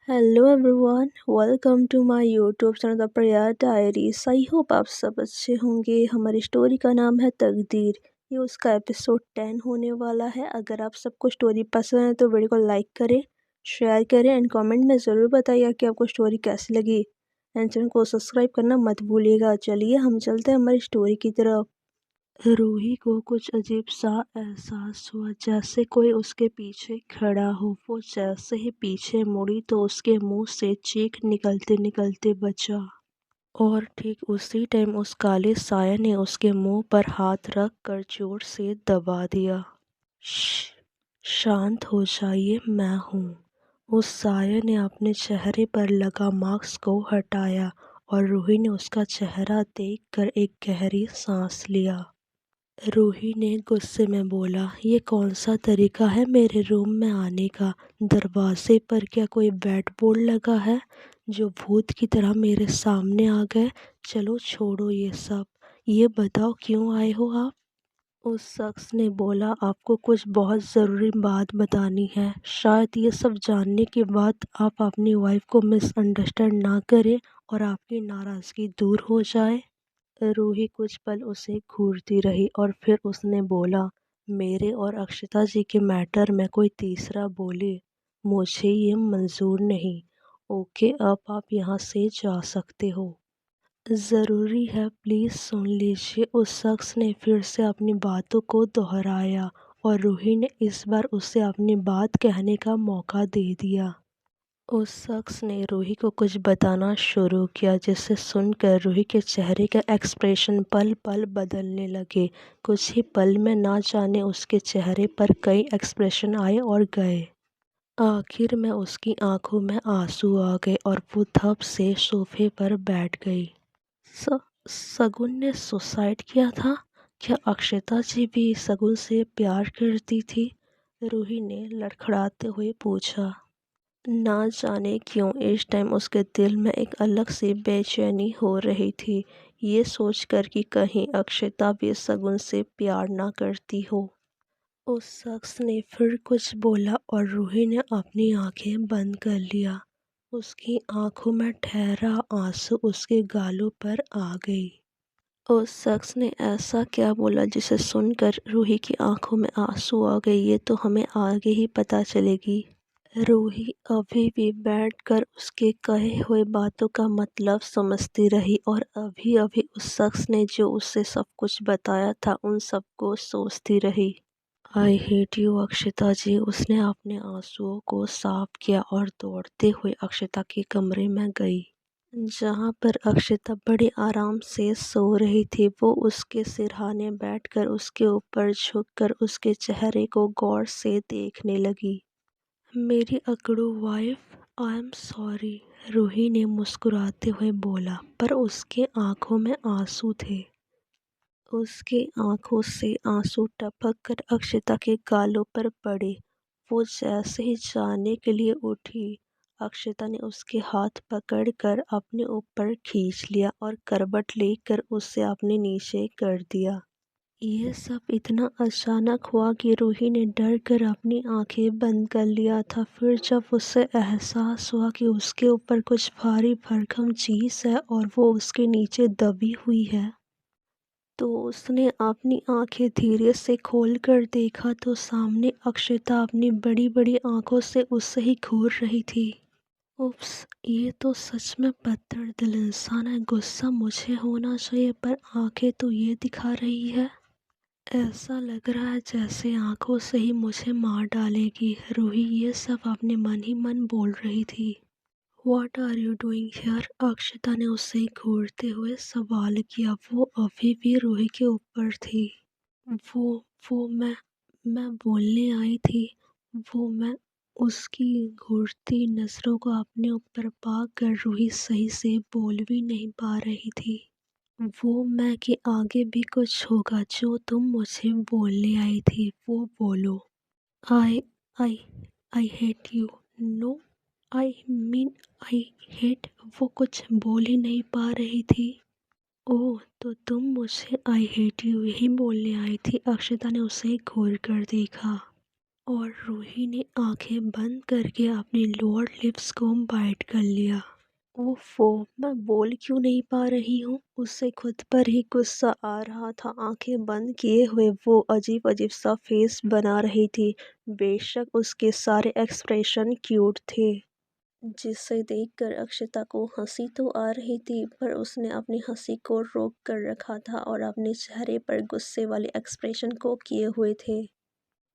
Hello everyone, welcome to my YouTube channel the Priya diaries. I hope आप सब अच्छे होंगे। हमारी स्टोरी का नाम है तकदीर। ये उसका एपिसोड 10 होने वाला है। अगर आप सबको स्टोरी पसंद है तो वीडियो को लाइक करें, शेयर करें एंड कमेंट में ज़रूर बताइए कि आपको स्टोरी कैसी लगी। एंड चैनल को सब्सक्राइब करना मत भूलिएगा। चलिए हम चलते हैं हमारी स्टोरी की तरफ। रूही को कुछ अजीब सा एहसास हुआ, जैसे कोई उसके पीछे खड़ा हो। वो जैसे ही पीछे मुड़ी तो उसके मुंह से चीख निकलते निकलते बचा। और ठीक उसी टाइम उस काले साया ने उसके मुंह पर हाथ रख कर जोर से दबा दिया। श्श, शांत हो जाइए, मैं हूँ। उस साया ने अपने चेहरे पर लगा मास्क को हटाया और रूही ने उसका चेहरा देखकर एक गहरी सांस लिया। रूही ने गुस्से में बोला, ये कौन सा तरीका है मेरे रूम में आने का? दरवाजे पर क्या कोई बैट बोर्ड लगा है जो भूत की तरह मेरे सामने आ गए? चलो छोड़ो ये सब, ये बताओ क्यों आए हो आप? उस शख्स ने बोला, आपको कुछ बहुत ज़रूरी बात बतानी है। शायद ये सब जानने के बाद आप अपनी वाइफ को मिसअंडरस्टैंड ना करें और आपकी नाराज़गी दूर हो जाए। रूही कुछ पल उसे घूरती रही और फिर उसने बोला, मेरे और अक्षता जी के मैटर में कोई तीसरा बोले, मुझे ये मंजूर नहीं। ओके, अब आप यहाँ से जा सकते हो। ज़रूरी है, प्लीज़ सुन लीजिए। उस शख्स ने फिर से अपनी बातों को दोहराया और रूही ने इस बार उसे अपनी बात कहने का मौका दे दिया। उस शख्स ने रूही को कुछ बताना शुरू किया, जिसे सुनकर रूही के चेहरे का एक्सप्रेशन पल पल बदलने लगे। कुछ ही पल में ना जाने उसके चेहरे पर कई एक्सप्रेशन आए और गए। आखिर में उसकी आंखों में आंसू आ गए और वो धप से सोफे पर बैठ गई। स, सगुन ने सुसाइड किया था? क्या अक्षता जी भी सगुन से प्यार करती थी? रूही ने लड़खड़ाते हुए पूछा। ना जाने क्यों इस टाइम उसके दिल में एक अलग सी बेचैनी हो रही थी, ये सोचकर कि कहीं अक्षता भी सगुन से प्यार ना करती हो। उस शख्स ने फिर कुछ बोला और रूही ने अपनी आंखें बंद कर लिया। उसकी आंखों में ठहरा आंसू उसके गालों पर आ गई। उस शख्स ने ऐसा क्या बोला जिसे सुनकर रूही की आंखों में आंसू आ गए? ये तो हमें आगे ही पता चलेगी। रूही अभी भी बैठकर उसके कहे हुए बातों का मतलब समझती रही और अभी अभी उस शख्स ने जो उसे सब कुछ बताया था उन सबको सोचती रही। आई हेट यू अक्षता जी। उसने अपने आंसुओं को साफ किया और दौड़ते हुए अक्षता के कमरे में गई, जहाँ पर अक्षता बड़े आराम से सो रही थी। वो उसके सिरहाने बैठकर उसके ऊपर झुककर उसके चेहरे को गौर से देखने लगी। मेरी अकड़ू wife, I am sorry, Ruhi ने मुस्कुराते हुए बोला, पर उसके आंखों में आंसू थे। उसकी आंखों से आंसू टपक कर अक्षता के गालों पर पड़े। वो जैसे ही जाने के लिए उठी, अक्षता ने उसके हाथ पकड़कर अपने ऊपर खींच लिया और करवट लेकर उसे अपने नीचे कर दिया। ये सब इतना अचानक हुआ कि रूही ने डर कर अपनी आंखें बंद कर लिया था। फिर जब उसे एहसास हुआ कि उसके ऊपर कुछ भारी भरकम चीज़ है और वो उसके नीचे दबी हुई है, तो उसने अपनी आंखें धीरे से खोलकर देखा तो सामने अक्षता अपनी बड़ी बड़ी आंखों से उससे ही घूर रही थी। उफ्स, ये तो सच में पत्थर दिल इंसान है। गुस्सा मुझे होना चाहिए पर आंखें तो ये दिखा रही है। ऐसा लग रहा है जैसे आंखों से ही मुझे मार डालेगी। रूही ये सब अपने मन ही मन बोल रही थी। What are you doing here? अक्षता ने उससे घूरते हुए सवाल किया। वो अभी भी रूही के ऊपर थी। वो मैं बोलने आई थी। मैं उसकी घूरती नज़रों को अपने ऊपर पाकर कर रूही सही से बोल भी नहीं पा रही थी। वो मैं के आगे भी कुछ होगा जो तुम मुझे बोलने आई थी, वो बोलो। I I I hate you. No, I mean I hate. वो कुछ बोल ही नहीं पा रही थी। ओह, तो तुम मुझे आई हेट यू यही बोलने आई थी? अक्षता ने उसे घूर कर देखा। और रूही ने आंखें बंद करके अपनी लोअर लिप्स को बाइट कर लिया। ओफो, मैं बोल क्यों नहीं पा रही हूँ। उससे खुद पर ही गुस्सा आ रहा था। आंखें बंद किए हुए वो अजीब अजीब सा फेस बना रही थी। बेशक उसके सारे एक्सप्रेशन क्यूट थे, जिसे देखकर अक्षता को हंसी तो आ रही थी, पर उसने अपनी हंसी को रोक कर रखा था और अपने चेहरे पर गुस्से वाले एक्सप्रेशन को किए हुए थे।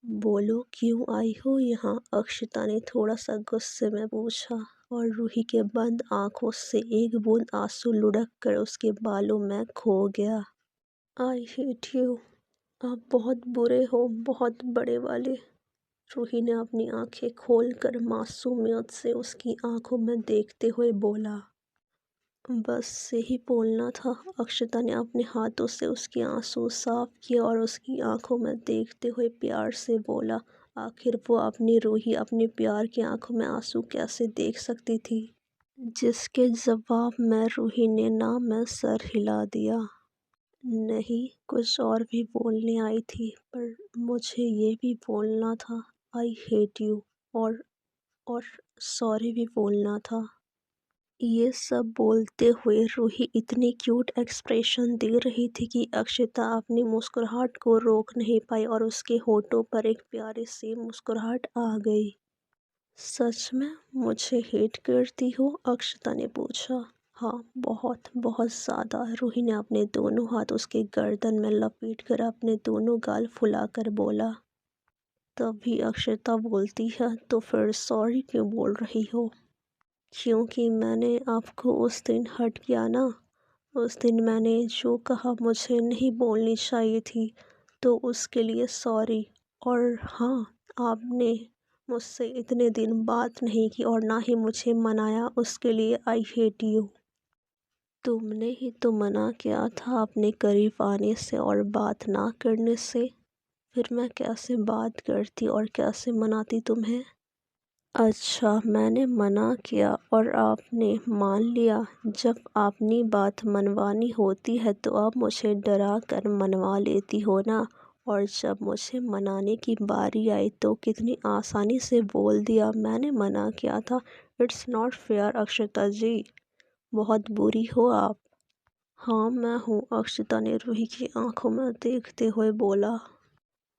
बोलो, क्यों आई हो यहाँ? अक्षता ने थोड़ा सा गुस्से में पूछा और रूही के बंद आंखों से एक बूंद आंसू लुढ़क कर उसके बालों में खो गया। आई हेट यू, आप बहुत बुरे हो, बहुत बड़े वाले। रूही ने अपनी आंखें खोलकर मासूमियत से उसकी आंखों में देखते हुए बोला। बस यही बोलना था। अक्षता ने अपने हाथों से उसके आंसू साफ किए और उसकी आंखों में देखते हुए प्यार से बोला। आखिर वो अपनी रूही अपने प्यार की आंखों में आंसू कैसे देख सकती थी? जिसके जवाब में रूही ने ना में सर हिला दिया। नहीं, कुछ और भी बोलने आई थी, पर मुझे ये भी बोलना था। आई हेट यू, और सॉरी भी बोलना था। ये सब बोलते हुए रूही इतनी क्यूट एक्सप्रेशन दे रही थी कि अक्षता अपनी मुस्कुराहट को रोक नहीं पाई और उसके होठों पर एक प्यारी सी मुस्कुराहट आ गई। सच में मुझे हेट करती हो? अक्षता ने पूछा। हाँ, बहुत बहुत ज़्यादा। रूही ने अपने दोनों हाथ उसके गर्दन में लपेटकर अपने दोनों गाल फुलाकर बोला। तभी अक्षता बोलती है, तो फिर सॉरी क्यों बोल रही हो? क्योंकि मैंने आपको उस दिन हर्ट किया ना। उस दिन मैंने जो कहा मुझे नहीं बोलनी चाहिए थी, तो उसके लिए सॉरी। और हाँ, आपने मुझसे इतने दिन बात नहीं की और ना ही मुझे मनाया, उसके लिए आई हेट यू। तुमने ही तो मना किया था अपने करीब आने से और बात ना करने से। फिर मैं कैसे बात करती और कैसे मनाती तुम्हें? अच्छा, मैंने मना किया और आपने मान लिया। जब अपनी बात मनवानी होती है तो आप मुझे डरा कर मनवा लेती हो ना। और जब मुझे मनाने की बारी आई तो कितनी आसानी से बोल दिया मैंने मना किया था। इट्स नॉट फेयर अक्षता जी, बहुत बुरी हो आप। हाँ मैं हूँ, अक्षता ने रूही की आंखों में देखते हुए बोला।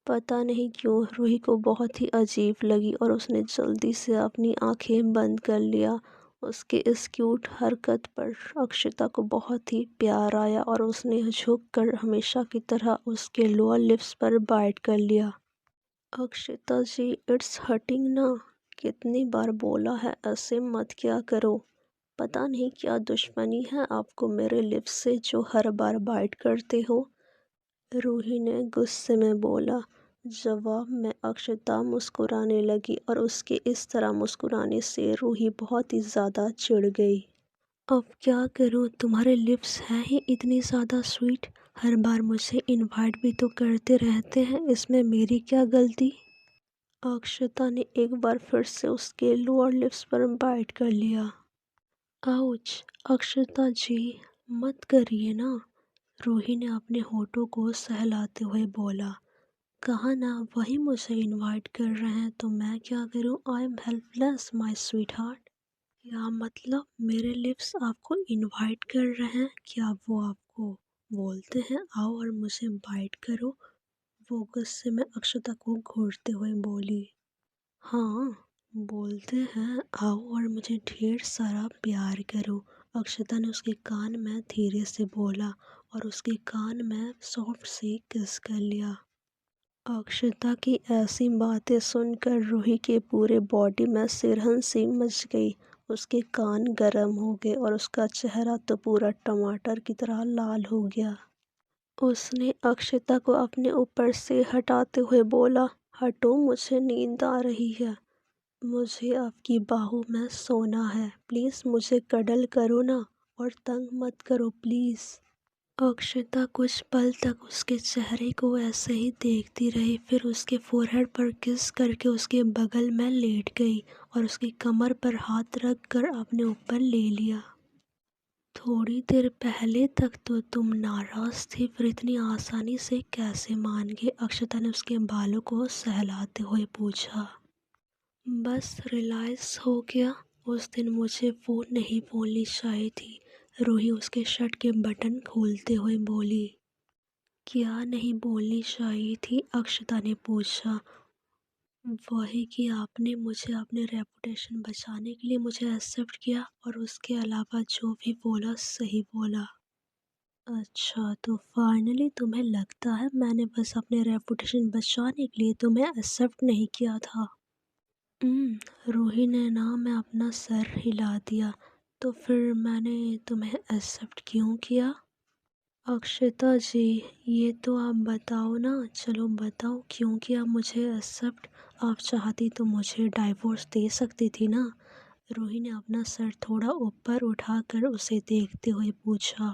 पता नहीं क्यों रूही को बहुत ही अजीब लगी और उसने जल्दी से अपनी आंखें बंद कर लिया। उसके इस क्यूट हरकत पर अक्षता को बहुत ही प्यार आया और उसने झुककर हमेशा की तरह उसके लोअर लिप्स पर बाइट कर लिया। अक्षता जी, इट्स हर्टिंग ना। कितनी बार बोला है ऐसे मत किया करो। पता नहीं क्या दुश्मनी है आपको मेरे लिप्स से जो हर बार बाइट करते हो? रूही ने गुस्से में बोला। जवाब में अक्षता मुस्कुराने लगी और उसके इस तरह मुस्कुराने से रूही बहुत ही ज़्यादा चिढ़ गई। अब क्या करूं, तुम्हारे लिप्स हैं ही इतनी ज़्यादा स्वीट। हर बार मुझे इनवाइट भी तो करते रहते हैं, इसमें मेरी क्या गलती? अक्षता ने एक बार फिर से उसके लोअर लिप्स पर बाइट कर लिया। आउच! अक्षता जी, मत करिए ना। रूही ने अपने होठों को सहलाते हुए बोला। कहा ना, वही मुझे इनवाइट कर रहे हैं तो मैं क्या करूं? I am helpless my sweet heart. क्या मतलब मेरे लिप्स आपको इनवाइट कर रहे हैं? क्या वो आपको बोलते हैं आओ और मुझे बाइट करो? वो गुस्से में अक्षता को घूरते हुए बोली। हाँ, बोलते हैं आओ और मुझे ढेर सारा प्यार करो। अक्षता ने उसके कान में धीरे से बोला और उसके कान में सॉफ्ट से किस कर लिया। अक्षता की ऐसी बातें सुनकर रूही के पूरे बॉडी में सिरहन सी मच गई। उसके कान गर्म हो गए और उसका चेहरा तो पूरा टमाटर की तरह लाल हो गया। उसने अक्षता को अपने ऊपर से हटाते हुए बोला, हटो, मुझे नींद आ रही है। मुझे आपकी बाहों में सोना है। प्लीज़ मुझे कडल करो ना और तंग मत करो प्लीज़। अक्षता कुछ पल तक उसके चेहरे को ऐसे ही देखती रही, फिर उसके फोरहेड पर किस करके उसके बगल में लेट गई और उसकी कमर पर हाथ रख कर अपने ऊपर ले लिया। थोड़ी देर पहले तक तो तुम नाराज थी, फिर इतनी आसानी से कैसे मान गए? अक्षता ने उसके बालों को सहलाते हुए पूछा। बस रियलाइज हो गया, उस दिन मुझे वो नहीं बोलनी चाहिए थी। रूही उसके शर्ट के बटन खोलते हुए बोली। क्या नहीं बोलनी चाहिए थी? अक्षता ने पूछा। वही कि आपने मुझे अपने रेपुटेशन बचाने के लिए मुझे एक्सेप्ट किया, और उसके अलावा जो भी बोला सही बोला। अच्छा, तो फाइनली तुम्हें लगता है मैंने बस अपने रेपुटेशन बचाने के लिए तुम्हें एक्सेप्ट नहीं किया था? रूही ने ना मैं अपना सर हिला दिया। तो फिर मैंने तुम्हें एक्सेप्ट क्यों किया? अक्षता जी, ये तो आप बताओ ना, चलो बताओ क्यों किया मुझे एक्सेप्ट? आप चाहती तो मुझे डाइवोर्स दे सकती थी ना। रूही ने अपना सर थोड़ा ऊपर उठाकर उसे देखते हुए पूछा।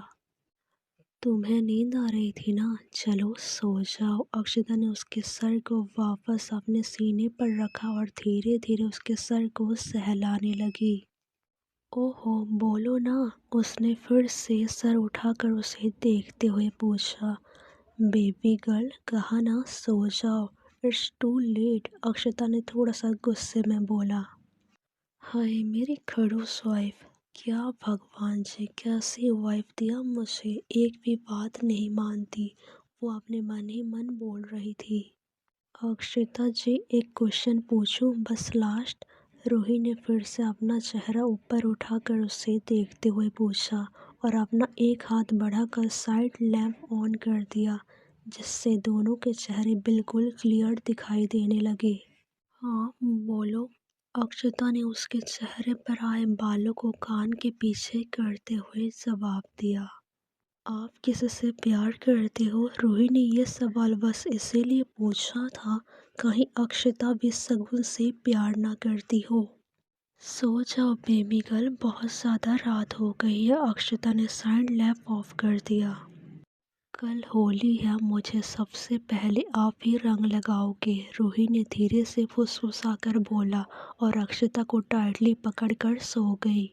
तुम्हें नींद आ रही थी ना, चलो सो जाओ। अक्षता ने उसके सर को वापस अपने सीने पर रखा और धीरे धीरे उसके सर को सहलाने लगी। ओहो, बोलो ना, उसने फिर से सर उठाकर उसे देखते हुए पूछा। बेबी गर्ल, कहा ना सो जाओ, इट्स टू लेट। अक्षता ने थोड़ा सा गुस्से में बोला। हाय मेरी खड़ूस वाइफ, क्या भगवान जी, कैसी वाइफ दिया मुझे, एक भी बात नहीं मानती। वो अपने मन ही मन बोल रही थी। अक्षिता जी, एक क्वेश्चन पूछूं, बस लास्ट? रूही ने फिर से अपना चेहरा ऊपर उठाकर उसे देखते हुए पूछा और अपना एक हाथ बढ़ाकर साइड लैंप ऑन कर दिया, जिससे दोनों के चेहरे बिल्कुल क्लियर दिखाई देने लगे। हाँ बोलो। अक्षता ने उसके चेहरे पर आए बालों को कान के पीछे करते हुए जवाब दिया। आप किसी से प्यार करते हो? रूही ने यह सवाल बस इसीलिए पूछा था, कहीं अक्षता भी शगुन से प्यार ना करती हो। सो जाओ बेबी गर्ल, बहुत ज़्यादा रात हो गई है। अक्षता ने साइड लैंप ऑफ कर दिया। कल होली है, मुझे सबसे पहले आप ही रंग लगाओगे, रूही ने धीरे से फुसफुसाकर बोला और अक्षता को टाइटली पकड़कर सो गई।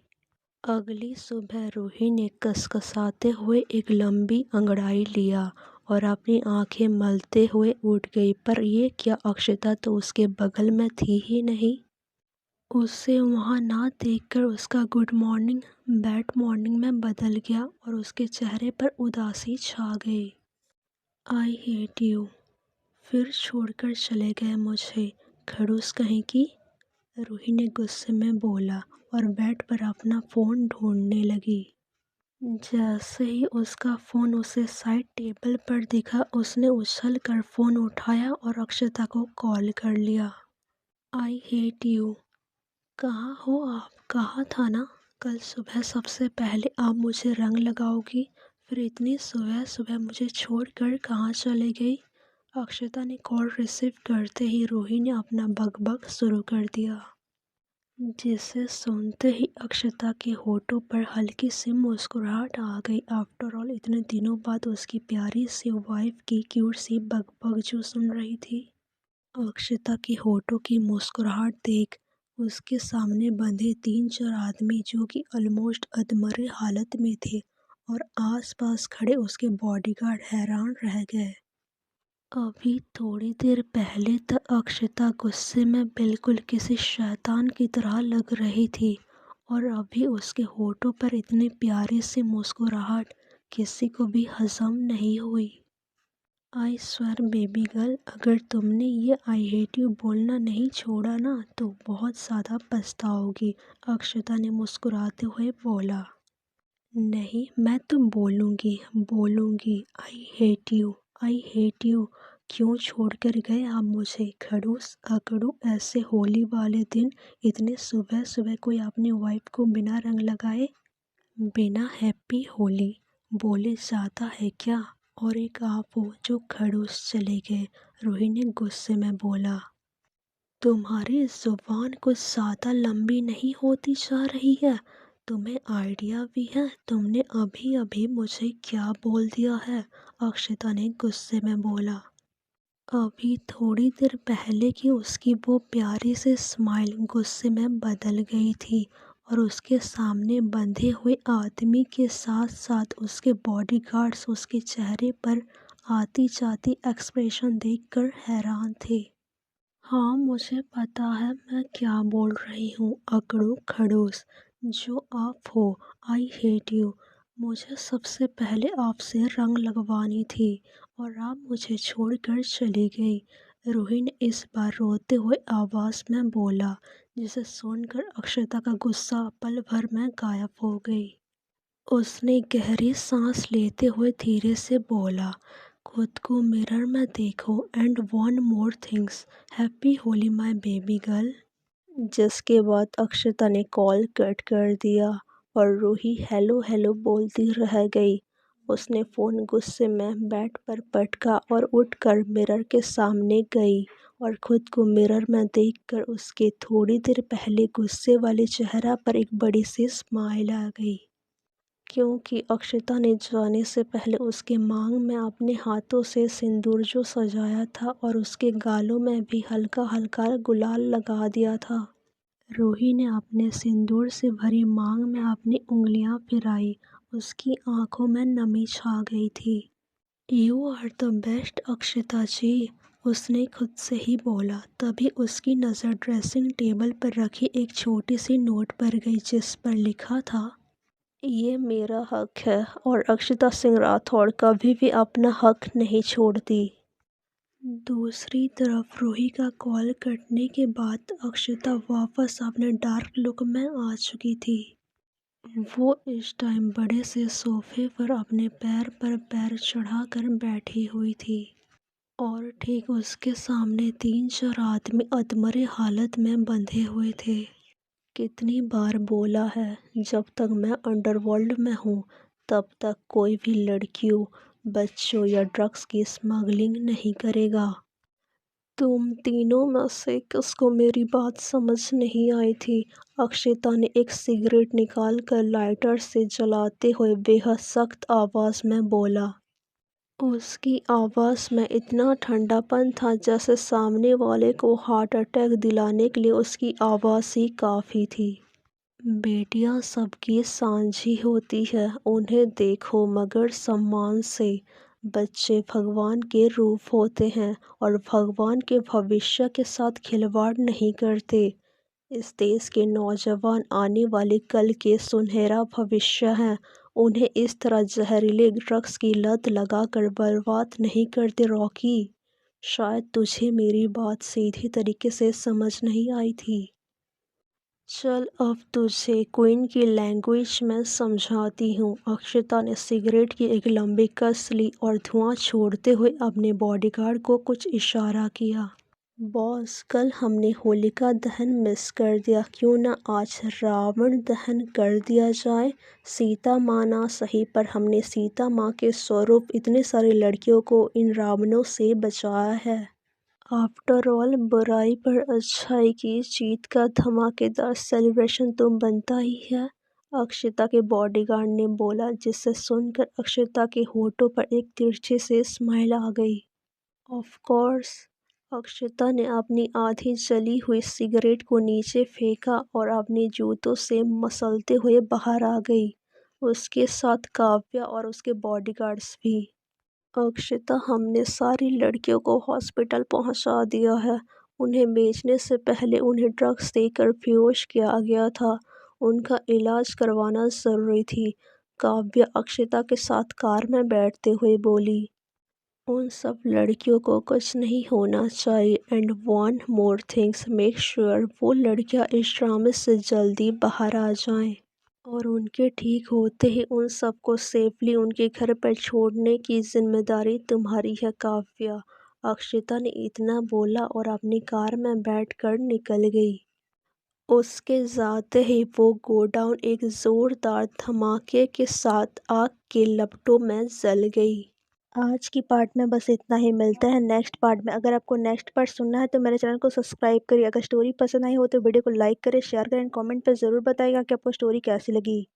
अगली सुबह रूही ने कसकसाते हुए एक लंबी अंगड़ाई लिया और अपनी आंखें मलते हुए उठ गई, पर ये क्या, अक्षता तो उसके बगल में थी ही नहीं। उसे वहां ना देखकर उसका गुड मॉर्निंग बैड मॉर्निंग में बदल गया और उसके चेहरे पर उदासी छा गई। आई हेट यू, फिर छोड़कर चले गए मुझे, खड़ूस कहीं की, रूही ने गुस्से में बोला और बेड पर अपना फ़ोन ढूंढने लगी। जैसे ही उसका फ़ोन उसे साइड टेबल पर दिखा, उसने उछल कर फ़ोन उठाया और अक्षता को कॉल कर लिया। आई हेट यू, कहाँ हो आप? कहा था ना कल सुबह सबसे पहले आप मुझे रंग लगाओगी, फिर इतनी सुबह सुबह मुझे छोड़कर कहाँ चले गई? अक्षता ने कॉल रिसीव करते ही रूही ने अपना बकबक शुरू कर दिया, जिसे सुनते ही अक्षता के होठों पर हल्की सी मुस्कुराहट आ गई। आफ्टर ऑल इतने दिनों बाद उसकी प्यारी सी वाइफ की क्यूट सी बकबक जो सुन रही थी। अक्षता के होठों की मुस्कुराहट देख उसके सामने बंधे तीन चार आदमी, जो कि ऑलमोस्ट अधमरे हालत में थे, और आसपास खड़े उसके बॉडीगार्ड हैरान रह गए। अभी थोड़ी देर पहले तक अक्षता गुस्से में बिल्कुल किसी शैतान की तरह लग रही थी, और अभी उसके होठों पर इतनी प्यारी सी मुस्कुराहट किसी को भी हजम नहीं हुई। आई स्वेयर बेबी गर्ल, अगर तुमने ये आई हेट यू बोलना नहीं छोड़ा ना तो बहुत ज़्यादा पछताओगी, अक्षता ने मुस्कुराते हुए बोला। नहीं, मैं तो बोलूँगी बोलूँगी, आई hate you, I hate you. क्यों छोड़कर गए आप मुझे, खड़ूस अकड़ू? ऐसे होली वाले दिन इतने सुबह सुबह कोई अपनी वाइफ को बिना रंग लगाए, बिना हैप्पी होली बोले जाता है क्या? और एक आप हो जो खड़ूस चले गए, रूही ने गुस्से में बोला। तुम्हारी जुबान कुछ ज़्यादा लंबी नहीं होती जा रही है? तुम्हें आइडिया भी है तुमने अभी अभी मुझे क्या बोल दिया है? अक्षता ने गुस्से में बोला। अभी थोड़ी देर पहले की उसकी वो प्यारी सी स्माइल गुस्से में बदल गई थी और उसके सामने बंधे हुए आदमी के साथ साथ उसके बॉडीगार्ड्स उसके चेहरे पर आती जाती एक्सप्रेशन देखकर हैरान थे। हाँ, मुझे पता है मैं क्या बोल रही हूँ, अकड़ू खड़ूस जो आप हो। आई हेट यू। मुझे सबसे पहले आपसे रंग लगवानी थी और आप मुझे छोड़कर चली गई। रूही ने इस बार रोते हुए आवाज़ में बोला, जिसे सुनकर अक्षता का गुस्सा पल भर में गायब हो गई। उसने गहरी सांस लेते हुए धीरे से बोला, खुद को मिरर में देखो and one more things, happy Holi my baby girl. जिसके बाद अक्षता ने कॉल कट कर दिया और रूही हेलो हेलो बोलती रह गई। उसने फ़ोन गुस्से में बेड पर पटका और उठकर मिरर के सामने गई और खुद को मिरर में देखकर उसके थोड़ी देर पहले गुस्से वाले चेहरा पर एक बड़ी सी स्माइल आ गई। क्योंकि अक्षता ने जाने से पहले उसके मांग में अपने हाथों से सिंदूर जो सजाया था और उसके गालों में भी हल्का हल्का गुलाल लगा दिया था। रूही ने अपने सिंदूर से भरी मांग में अपनी उंगलियां फिराई। उसकी आंखों में नमी छा गई थी। यू आर द बेस्ट अक्षता जी, उसने खुद से ही बोला। तभी उसकी नज़र ड्रेसिंग टेबल पर रखी एक छोटी सी नोट पर गई जिस पर लिखा था, ये मेरा हक है और अक्षता सिंह राठौड़ कभी भी अपना हक नहीं छोड़ती। दूसरी तरफ रूही का कॉल कटने के बाद अक्षता वापस अपने डार्क लुक में आ चुकी थी। वो इस टाइम बड़े से सोफे पर अपने पैर पर पैर चढ़ाकर बैठी हुई थी और ठीक उसके सामने 3-4 आदमी अधमरे हालत में बंधे हुए थे। कितनी बार बोला है, जब तक मैं अंडरवर्ल्ड में हूँ तब तक कोई भी लड़कियों, बच्चों या ड्रग्स की स्मगलिंग नहीं करेगा। तुम तीनों में से किसको मेरी बात समझ नहीं आई थी? अक्षता ने एक सिगरेट निकाल कर लाइटर से जलाते हुए बेहद सख्त आवाज़ में बोला। उसकी आवाज़ में इतना ठंडापन था जैसे सामने वाले को हार्ट अटैक दिलाने के लिए उसकी आवाज़ ही काफ़ी थी। बेटियां सबकी सांझी होती है, उन्हें देखो मगर सम्मान से। बच्चे भगवान के रूप होते हैं और भगवान के भविष्य के साथ खिलवाड़ नहीं करते। इस देश के नौजवान आने वाले कल के सुनहरा भविष्य हैं। उन्हें इस तरह जहरीले ड्रग्स की लत लगाकर बर्बाद नहीं करते रॉकी। शायद तुझे मेरी बात सीधी तरीके से समझ नहीं आई थी। चल अब तुझे क्वीन की लैंग्वेज में समझाती हूँ। अक्षता ने सिगरेट की एक लंबी कस ली और धुआं छोड़ते हुए अपने बॉडीगार्ड को कुछ इशारा किया। बॉस, कल हमने होलिका दहन मिस कर दिया, क्यों ना आज रावण दहन कर दिया जाए। सीता माँ ना सही पर हमने सीता माँ के स्वरूप इतने सारे लड़कियों को इन रावणों से बचाया है। आफ्टर ऑल बुराई पर अच्छाई की जीत का धमाकेदार सेलिब्रेशन तो बनता ही है, अक्षता के बॉडीगार्ड ने बोला, जिसे सुनकर अक्षता के होठों पर एक तिरछी से स्माइल आ गई। Of course. अक्षता ने अपनी आधी जली हुई सिगरेट को नीचे फेंका और अपने जूतों से मसलते हुए बाहर आ गई। उसके साथ काव्या और उसके बॉडीगार्ड्स भी। अक्षता, हमने सारी लड़कियों को हॉस्पिटल पहुंचा दिया है। उन्हें बेचने से पहले उन्हें ड्रग्स देकर बेहोश किया गया था। उनका इलाज करवाना ज़रूरी थी। काव्या अक्षता के साथ कार में बैठते हुए बोली। उन सब लड़कियों को कुछ नहीं होना चाहिए and one more things, make sure वो लड़कियां इस ड्रामे से जल्दी बाहर आ जाएं। और उनके ठीक होते ही उन सबको सेफली उनके घर पर छोड़ने की जिम्मेदारी तुम्हारी है काव्या। अक्षता ने इतना बोला और अपनी कार में बैठकर निकल गई। उसके जाते ही वो गोडाउन एक जोरदार धमाके के साथ आग के लपटों में जल गई। आज की पार्ट में बस इतना ही, मिलता है नेक्स्ट पार्ट में। अगर आपको नेक्स्ट पार्ट सुनना है तो मेरे चैनल को सब्सक्राइब करिए। अगर स्टोरी पसंद आई हो तो वीडियो को लाइक करें, शेयर करें, कमेंट पर ज़रूर बताइएगा कि आपको स्टोरी कैसी लगी।